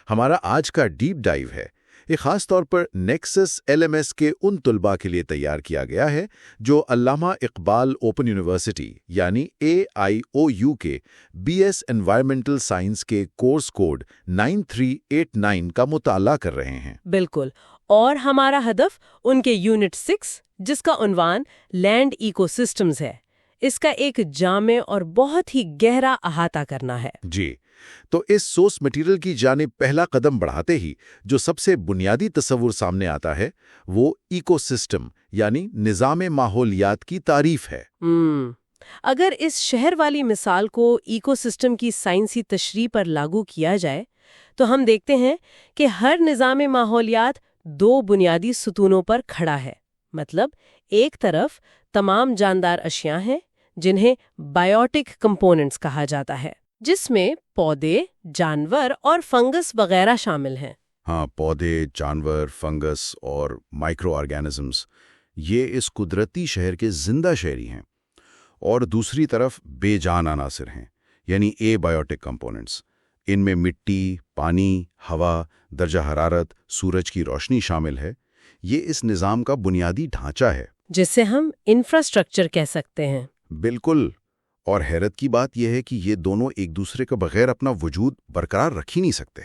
ہمارا آج کا ڈیپ ڈائیو ہے، یہ خاص طور پر نیکسس LMS کے ان طلباء کے لیے تیار کیا گیا ہے جو علامہ اقبال اوپن یونیورسٹی یعنی AIOU کے BS انوائرمنٹل سائنس کے کورس کوڈ 9389 کا مطالعہ کر رہے ہیں۔ بالکل، اور ہمارا ہدف ان کے یونٹ 6 جس کا عنوان لینڈ ایکو سسٹمز ہے، اس کا ایک جامع اور بہت ہی گہرا احاطہ کرنا ہے۔ جی، تو اس سورس مٹیریل کی جانب پہلا قدم بڑھاتے ہی جو سب سے بنیادی تصور سامنے آتا ہے وہ ایکو سسٹم یعنی نظام ماحولیات کی تعریف ہے۔ اگر اس شہر والی مثال کو ایکو سسٹم کی سائنسی تشریح پر لاگو کیا جائے تو ہم دیکھتے ہیں کہ ہر نظام ماحولیات 2 بنیادی ستونوں پر کھڑا ہے۔ مطلب ایک طرف تمام جاندار اشیاء ہیں جنہیں بائیوٹک کمپوننٹس کہا جاتا ہے، جس میں پودے، جانور اور فنگس وغیرہ شامل ہیں۔ ہاں، پودے، جانور، فنگس اور مائکرو آرگینزمز یہ اس قدرتی شہر کے زندہ شہری ہیں۔ اور دوسری طرف بے جان عناصر ہیں یعنی اے بائیوٹک کمپوننٹس۔ ان میں مٹی، پانی، ہوا، درجہ حرارت، سورج کی روشنی شامل ہے۔ یہ اس نظام کا بنیادی ڈھانچہ ہے جسے ہم انفراسٹرکچر کہہ سکتے ہیں۔ بالکل، اور حیرت کی بات یہ ہے کہ یہ دونوں ایک دوسرے کے بغیر اپنا وجود برقرار رکھ ہی نہیں سکتے۔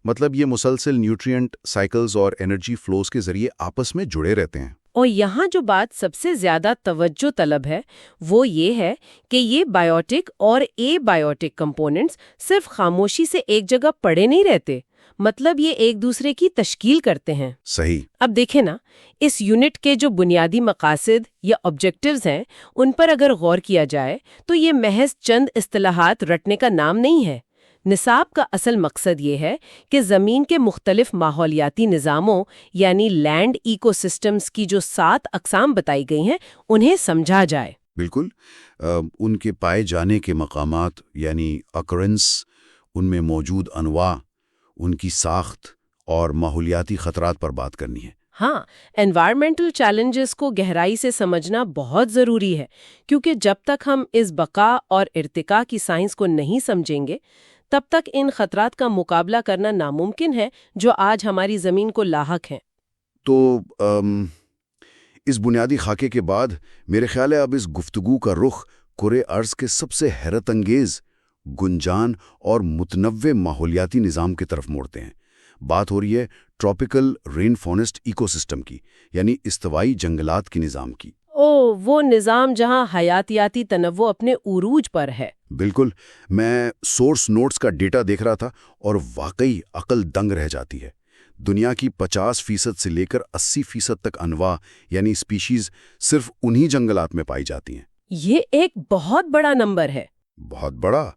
مطلب یہ مسلسل نیوٹرینٹ سائیکلز اور انرجی فلوز کے ذریعے آپس میں جڑے رہتے ہیں۔ اور یہاں جو بات سب سے زیادہ توجہ طلب ہے وہ یہ ہے کہ یہ بائیوٹک اور اے بائیوٹک کمپوننٹس صرف خاموشی سے ایک جگہ پڑے نہیں رہتے، مطلب یہ ایک دوسرے کی تشکیل کرتے ہیں۔ صحیح۔ اب دیکھیں نا، اس یونٹ کے جو بنیادی مقاصد یا آبجیکٹیوز ہیں ان پر اگر غور کیا جائے تو یہ محض چند اصطلاحات رٹنے کا نام نہیں ہے۔ نصاب کا اصل مقصد یہ ہے کہ زمین کے مختلف ماحولیاتی نظاموں یعنی لینڈ ایکو سسٹمز کی جو 7 اقسام بتائی گئی ہیں انہیں سمجھا جائے۔ بالکل، ان کے پائے جانے کے مقامات یعنی اکرنس، ان میں موجود انواع، ان کی ساخت اور ماحولیاتی خطرات پر بات کرنی ہے۔ ہاں، انوائرمنٹل چیلنجز کو گہرائی سے سمجھنا بہت ضروری ہے، کیونکہ جب تک ہم اس بقا اور ارتقاء کی سائنس کو نہیں سمجھیں گے تب تک ان خطرات کا مقابلہ کرنا ناممکن ہے جو آج ہماری زمین کو لاحق ہیں۔ تو اس بنیادی خاکے کے بعد میرے خیال ہے اب اس گفتگو کا رخ کرۂ ارض کے سب سے حیرت انگیز، گنجان اور متنوع ماحولیاتی نظام کی طرف موڑتے ہیں۔ بات ہو رہی ہے tropical rain forest ecosystem کی، یعنی استوائی جنگلات کے نظام کی۔ وہ نظام جہاں حیاتیاتی تنوع اپنے عروج پر ہے۔ بالکل، میں سورس نوٹس کا ڈیٹا دیکھ رہا تھا اور واقعی عقل دنگ رہ جاتی ہے۔ دنیا کی 50% سے لے کر 80% تک انواع یعنی اسپیشیز صرف انہی جنگلات میں پائی جاتی ہیں۔ یہ ایک بہت بڑا نمبر ہے۔ بہت بڑا۔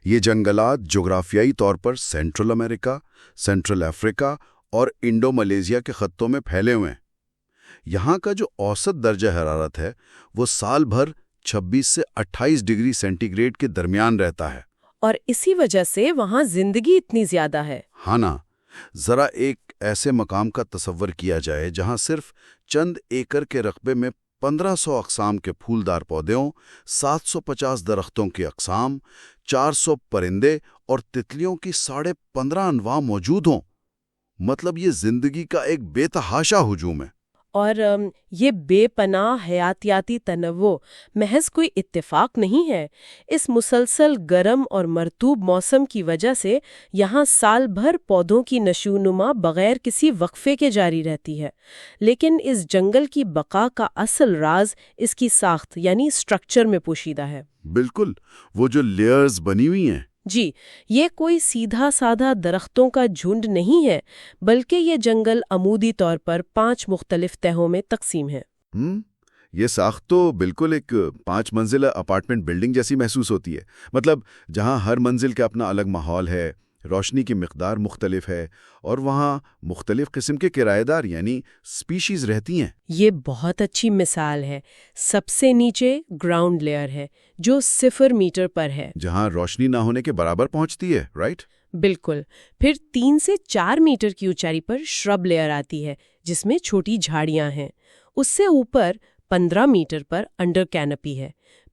یہ جنگلات جغرافیائی طور پر سینٹرل امریکہ، سینٹرل افریقہ اور انڈو ملیشیا کے خطوں میں پھیلے ہوئے ہیں۔ یہاں کا جو اوسط درجہ حرارت ہے وہ سال بھر 26 سے 28 ڈگری سینٹی گریڈ کے درمیان رہتا ہے۔ اور اسی وجہ سے وہاں زندگی اتنی زیادہ ہے۔ ہاں نا، ذرا ایک ایسے مقام کا تصور کیا جائے جہاں صرف چند ایکڑ کے رقبے میں 1500 اقسام کے پھولدار پودے ہوں، 750 درختوں کی اقسام، 400 پرندے اور تتلیوں کی 15.5 انواع موجود ہوں۔ مطلب یہ زندگی کا ایک بے تحاشا ہجوم ہے۔ اور یہ بے پناہ حیاتیاتی تنوع محض کوئی اتفاق نہیں ہے۔ اس مسلسل گرم اور مرطوب موسم کی وجہ سے یہاں سال بھر پودوں کی نشوونما بغیر کسی وقفے کے جاری رہتی ہے۔ لیکن اس جنگل کی بقا کا اصل راز اس کی ساخت یعنی اسٹرکچر میں پوشیدہ ہے۔ بالکل، وہ جو لیئرز بنی ہوئی ہیں۔ جی، یہ کوئی سیدھا سادہ درختوں کا جھنڈ نہیں ہے، بلکہ یہ جنگل عمودی طور پر 5 مختلف تہوں میں تقسیم ہے۔ یہ ساخت تو بالکل ایک 5 منزلہ اپارٹمنٹ بلڈنگ جیسی محسوس ہوتی ہے۔ مطلب جہاں ہر منزل کا اپنا الگ ماحول ہے، روشنی کی مقدار مختلف ہے اور وہاں مختلف قسم کے کرایہ دار یعنی سپیشیز رہتی ہیں۔ یہ بہت اچھی مثال ہے۔ سب سے نیچے گراؤنڈ لیئر ہے جو 0 میٹر پر ہے، جہاں روشنی نہ ہونے کے برابر پہنچتی ہے، رائٹ؟ بالکل۔ پھر 3 سے 4 میٹر کی اونچائی پر شرب لیئر آتی ہے جس میں چھوٹی جھاڑیاں ہیں۔ اس سے اوپر 15 میٹر پر انڈر کینپی ہے۔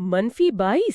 -22?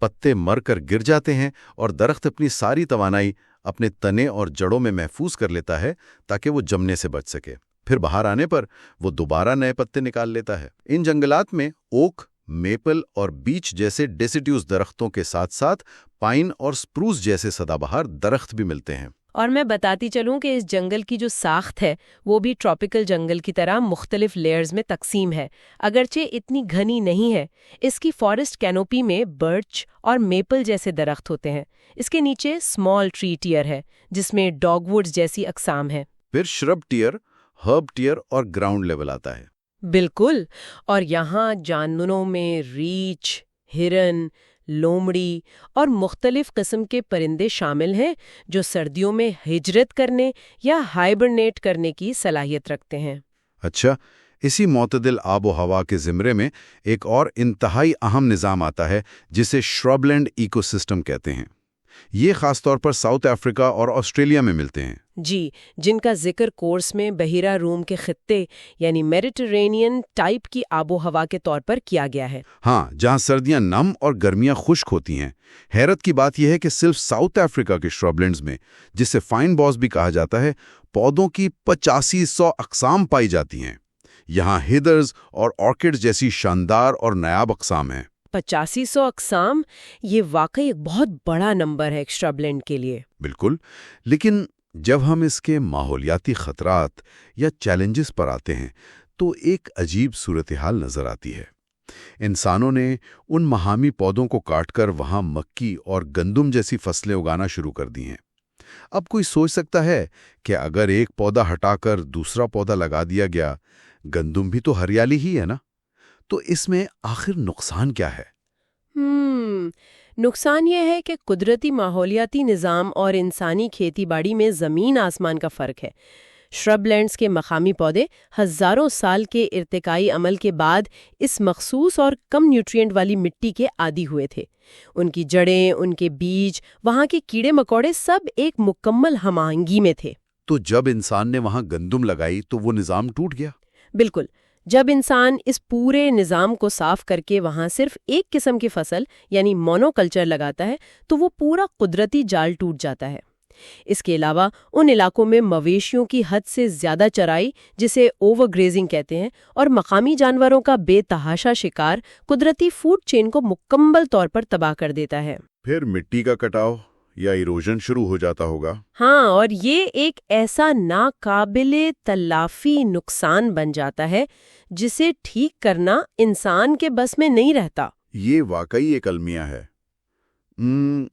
پتے مر کر گر جاتے ہیں اور درخت اپنی ساری توانائی اپنے تنے اور جڑوں میں محفوظ کر لیتا ہے تاکہ وہ جمنے سے بچ سکے۔ پھر باہر آنے پر وہ دوبارہ نئے پتے نکال لیتا ہے۔ ان جنگلات میں اوک، میپل اور بیچ جیسے ڈیسیڈیوس درختوں کے ساتھ ساتھ پائن اور سپروس جیسے سدا بہار درخت بھی ملتے ہیں۔ اور میں بتاتی چلوں کہ اس جنگل کی جو ساخت ہے وہ بھی ٹراپیکل جنگل کی طرح مختلف لیئرز میں تقسیم ہے، اگرچہ اتنی گھنی نہیں ہے۔ اس کی فارسٹ کینوپی میں برچ اور میپل جیسے درخت ہوتے ہیں، اس کے نیچے اسمال ٹری ٹیئر ہے جس میں ڈاگ ووڈز جیسی اقسام ہیں، پھر شرب ٹیئر، ہرب ٹیئر اور گراؤنڈ لیول آتا ہے۔ بالکل، اور یہاں جانوروں میں ریچھ، ہرن، لومڑی اور مختلف قسم کے پرندے شامل ہیں جو سردیوں میں ہجرت کرنے یا ہائبرنیٹ کرنے کی صلاحیت رکھتے ہیں۔ اچھا، اسی معتدل آب و ہوا کے زمرے میں ایک اور انتہائی اہم نظام آتا ہے جسے شرب لینڈ ایکو سسٹم کہتے ہیں۔ یہ خاص طور پر ساؤتھ افریقہ اور آسٹریلیا میں ملتے ہیں۔ جی، جن کا ذکر کورس میں بحیرہ روم کے خطے یعنی میڈیٹرینین ٹائپ کی آب و ہوا کے طور پر کیا گیا ہے۔ ہاں، جہاں سردیاں نم اور گرمیاں خشک ہوتی ہیں۔ حیرت کی بات یہ ہے کہ صرف ساؤتھ افریقہ کے شرب لینڈز میں، جسے فائن باز بھی کہا جاتا ہے، پودوں کی 8500 اقسام پائی جاتی ہیں۔ یہاں ہیدرز اور آرکڈز جیسی شاندار اور نایاب اقسام ہیں۔ 8500 اقسام، یہ واقعی ایک بہت بڑا نمبر ہے ایک شرب لینڈ کے لیے۔ بالکل، لیکن جب ہم اس کے ماحولیاتی خطرات یا چیلنجز پر آتے ہیں تو ایک عجیب صورتحال نظر آتی ہے۔ انسانوں نے ان مقامی پودوں کو کاٹ کر وہاں مکی اور گندم جیسی فصلیں اگانا شروع کر دی ہیں۔ اب کوئی سوچ سکتا ہے کہ اگر ایک پودا ہٹا کر دوسرا پودا لگا دیا گیا، گندم بھی تو ہریالی ہی ہے نا؟ تو اس میں آخر نقصان کیا ہے؟ نقصان یہ ہے کہ قدرتی ماحولیاتی نظام اور انسانی کھیتی باڑی میں زمین آسمان کا فرق ہے۔ شرب لینڈز کے مقامی پودے ہزاروں سال کے ارتقائی عمل کے بعد اس مخصوص اور کم نیوٹرینٹ والی مٹی کے عادی ہوئے تھے۔ ان کی جڑیں، ان کے بیج، وہاں کے کیڑے مکوڑے سب ایک مکمل ہم آہنگی میں تھے۔ تو جب انسان نے وہاں گندم لگائی تو وہ نظام ٹوٹ گیا؟ بالکل، جب انسان اس پورے نظام کو صاف کر کے وہاں صرف ایک قسم کی فصل یعنی مونو کلچر لگاتا ہے تو وہ پورا قدرتی جال ٹوٹ جاتا ہے۔ اس کے علاوہ ان علاقوں میں مویشیوں کی حد سے زیادہ چرائی، جسے اوور گریزنگ کہتے ہیں، اور مقامی جانوروں کا بے تحاشا شکار قدرتی فوڈ چین کو مکمل طور پر تباہ کر دیتا ہے۔ پھر مٹی کا کٹاؤ یا ایروژن شروع ہو جاتا ہوگا۔ ہاں، اور یہ ایک ایسا ناقابل تلافی نقصان بن جاتا ہے جسے ٹھیک کرنا انسان کے بس میں نہیں رہتا۔ یہ واقعی ایک المیہ ہے۔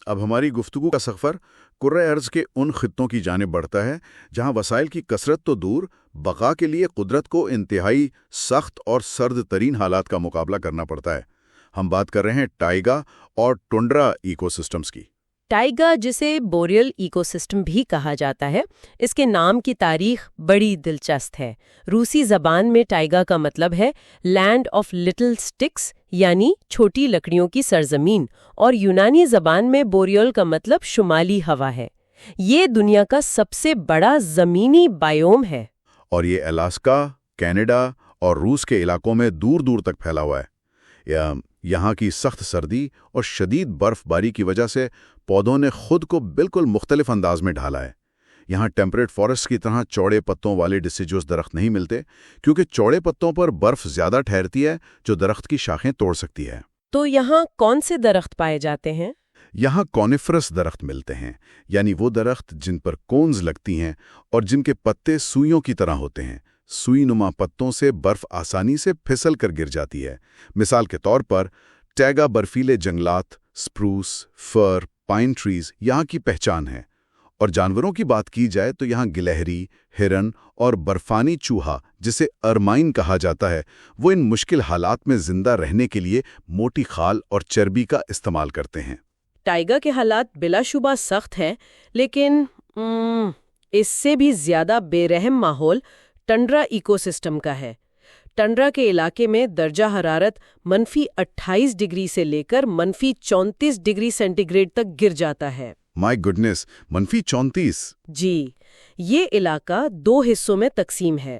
اب ہماری گفتگو کا سفر کرۂ ارض کے ان خطوں کی جانب بڑھتا ہے جہاں وسائل کی کثرت تو دور، بقا کے لیے قدرت کو انتہائی سخت اور سرد ترین حالات کا مقابلہ کرنا پڑتا ہے۔ ہم بات کر رہے ہیں ٹائیگا اور ٹنڈرا ایکو سسٹمز کی۔ ٹائیگا، جسے بوریل ایکو سسٹم بھی کہا جاتا ہے، اس کے نام کی تاریخ بڑی دلچسپ ہے۔ روسی زبان میں ٹائیگا کا مطلب ہے لینڈ آف لٹل سٹکس، یعنی چھوٹی لکڑیوں کی سرزمین، اور یونانی زبان میں بوریول کا مطلب شمالی ہوا ہے۔ یہ دنیا کا سب سے بڑا زمینی بائیوم ہے، اور یہ الاسکا، کینیڈا اور روس کے علاقوں میں دور دور تک پھیلا ہوا ہے۔ یہاں کی سخت سردی اور شدید برف باری کی وجہ سے پودوں نے خود کو بالکل مختلف انداز میں ڈھالا ہے۔ یہاں ٹیمپریٹ فارسٹ کی طرح چوڑے پتوں والے ڈیسیڈیوس درخت نہیں ملتے، کیونکہ چوڑے پتوں پر برف زیادہ ٹھہرتی ہے جو درخت کی شاخیں توڑ سکتی ہے۔ تو یہاں کون سے درخت پائے جاتے ہیں؟ یہاں کونیفرس درخت ملتے ہیں، یعنی وہ درخت جن پر کونز لگتی ہیں اور جن کے پتے سوئیوں کی طرح ہوتے ہیں۔ سوئی نما پتوں سے برف آسانی سے پھسل کر گر جاتی ہے۔ مثال کے طور پر ٹیگا برفیلے جنگلات، سپروس، فر، پائن ٹریز یہاں کی پہچان ہے۔ اور جانوروں کی بات کی جائے تو یہاں گلہری، ہرن اور برفانی چوہا، جسے ارمائن کہا جاتا ہے، وہ ان مشکل حالات میں زندہ رہنے کے لیے موٹی خال اور چربی کا استعمال کرتے ہیں۔ ٹائیگا کے حالات بلا شبہ سخت ہیں، لیکن اس سے بھی زیادہ بے رحم ماحول ٹنڈرا ایکو سسٹم کا ہے۔ ٹنڈرا کے علاقے میں درجہ حرارت -28 ڈگری سے لے کر -34 ڈگری سینٹی گریڈ تک گر جاتا ہے۔ مائی گڈنس، -34! جی، یہ علاقہ 2 حصوں میں تقسیم ہے۔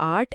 8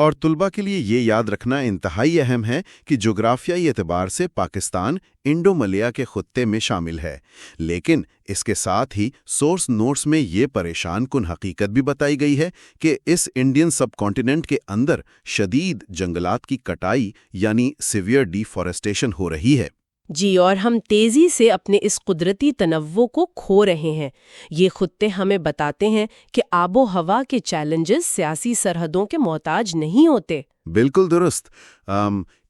اور طلبہ کے لیے یہ یاد رکھنا انتہائی اہم ہے کہ جغرافیائی اعتبار سے پاکستان انڈو ملیا کے خطے میں شامل ہے، لیکن اس کے ساتھ ہی سورس نوٹس میں یہ پریشان کن حقیقت بھی بتائی گئی ہے کہ اس انڈین سب کانٹیننٹ کے اندر شدید جنگلات کی کٹائی یعنی سیویئر ڈیفارسٹیشن ہو رہی ہے۔ جی، اور ہم تیزی سے اپنے اس قدرتی تنوع کو کھو رہے ہیں۔ یہ خطے ہمیں بتاتے ہیں کہ آب و ہوا کے چیلنجز سیاسی سرحدوں کے محتاج نہیں ہوتے۔ بالکل درست۔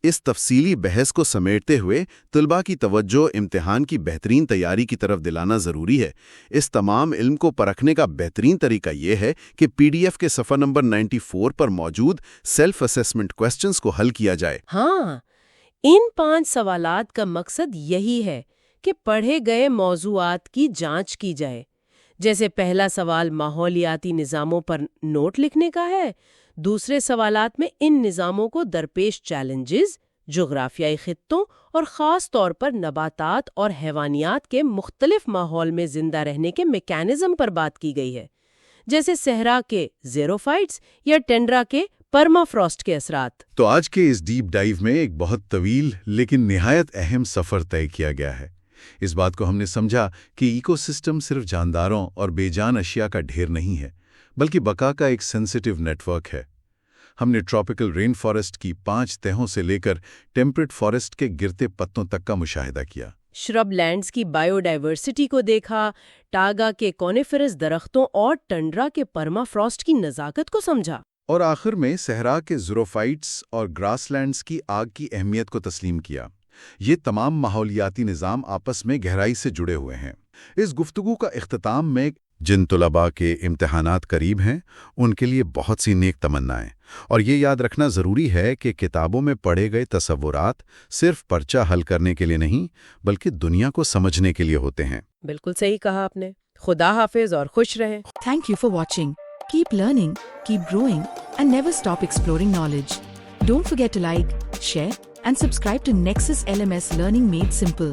اس تفصیلی بحث کو سمیٹتے ہوئے طلباء کی توجہ امتحان کی بہترین تیاری کی طرف دلانا ضروری ہے۔ اس تمام علم کو پرکھنے کا بہترین طریقہ یہ ہے کہ PDF کے صفحہ نمبر 94 پر موجود سیلف اسیسمنٹ کوسچنز کو حل کیا جائے۔ ہاں، ان 5 سوالات کا مقصد یہی ہے کہ پڑھے گئے موضوعات کی جانچ کی جائے۔ جیسے پہلا سوال ماحولیاتی نظاموں پر نوٹ لکھنے کا ہے، دوسرے سوالات میں ان نظاموں کو درپیش چیلنجز، جغرافیائی خطوں اور خاص طور پر نباتات اور حیوانیات کے مختلف ماحول میں زندہ رہنے کے میکانزم پر بات کی گئی ہے، جیسے صحرا کے زیروفائٹس یا ٹینڈرا کے پرما فراسٹ کے اثرات۔ تو آج کے اس ڈیپ ڈائیو میں ایک بہت طویل لیکن نہایت اہم سفر طے کیا گیا ہے۔ اس بات کو ہم نے سمجھا کہ ایکو سسٹم صرف جانداروں اور بے جان اشیاء کا ڈھیر نہیں ہے، بلکہ بقا کا ایک سینسٹیو نیٹ ورک ہے۔ ہم نے ٹراپیکل رین فارسٹ کی 5 تہوں سے لے کر ٹیمپریٹ فارسٹ کے گرتے پتوں تک کا مشاہدہ کیا، شرب لینڈز کی بائیو ڈائیورسٹی کو دیکھا، ٹاگا کے کونیفرس درختوں اور ٹنڈرا کے پرما فراسٹ کی نزاکت کو سمجھا، اور آخر میں صحرا کے زیروفائٹس اور گراس لینڈز کی آگ کی اہمیت کو تسلیم کیا۔ یہ تمام ماحولیاتی نظام آپس میں گہرائی سے جڑے ہوئے ہیں۔ اس گفتگو کا اختتام میں جن طلباء کے امتحانات قریب ہیں ان کے لیے بہت سی نیک تمنائیں، اور یہ یاد رکھنا ضروری ہے کہ کتابوں میں پڑھے گئے تصورات صرف پرچہ حل کرنے کے لیے نہیں بلکہ دنیا کو سمجھنے کے لیے ہوتے ہیں۔ بالکل صحیح کہا آپ نے۔ خدا حافظ اور خوش رہیں۔ Thank you for watching. Keep learning, keep growing, and never stop exploring knowledge. Don't forget to like, share, and subscribe to Nexus LMS Learning Made Simple.